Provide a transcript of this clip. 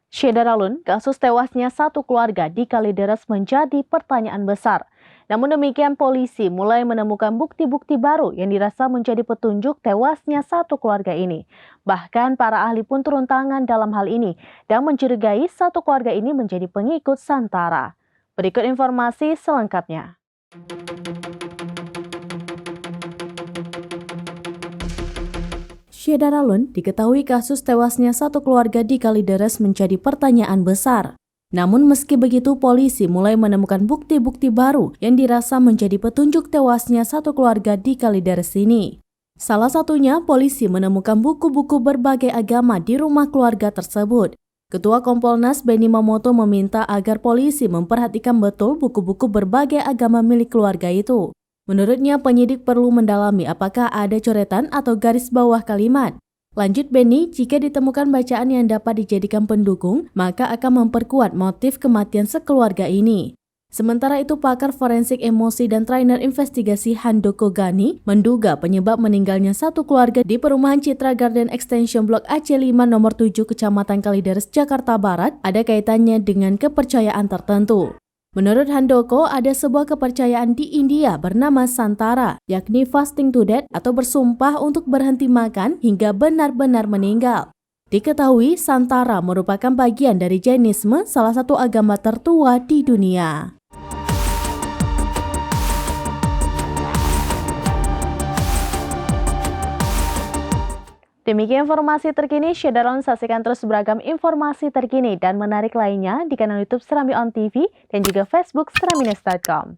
Syederalun, kasus tewasnya satu keluarga di Kalideres menjadi pertanyaan besar. Namun demikian, polisi mulai menemukan bukti-bukti baru yang dirasa menjadi petunjuk tewasnya satu keluarga ini. Bahkan para ahli pun turun tangan dalam hal ini dan mencurigai satu keluarga ini menjadi pengikut Santara. Berikut informasi selengkapnya. Syederalun diketahui kasus tewasnya satu keluarga di Kalideres menjadi pertanyaan besar. Namun meski begitu, polisi mulai menemukan bukti-bukti baru yang dirasa menjadi petunjuk tewasnya satu keluarga di Kalideres ini. Salah satunya, polisi menemukan buku-buku berbagai agama di rumah keluarga tersebut. Ketua Kompolnas Benny Mamoto meminta agar polisi memperhatikan betul buku-buku berbagai agama milik keluarga itu. Menurutnya, penyidik perlu mendalami apakah ada coretan atau garis bawah kalimat. Lanjut Benny, jika ditemukan bacaan yang dapat dijadikan pendukung, maka akan memperkuat motif kematian sekeluarga ini. Sementara itu, pakar forensik emosi dan trainer investigasi Handoko Gani menduga penyebab meninggalnya satu keluarga di perumahan Citra Garden Extension Blok AC5 nomor 7 Kecamatan Kalideres, Jakarta Barat ada kaitannya dengan kepercayaan tertentu. Menurut Handoko, ada sebuah kepercayaan di India bernama Santara, yakni fasting to death atau bersumpah untuk berhenti makan hingga benar-benar meninggal. Diketahui, Santara merupakan bagian dari Jainisme, salah satu agama tertua di dunia. Demikian informasi terkini, Syederalun saksikan terus beragam informasi terkini dan menarik lainnya di kanal YouTube Serambi On TV dan juga Facebook seraminews.com.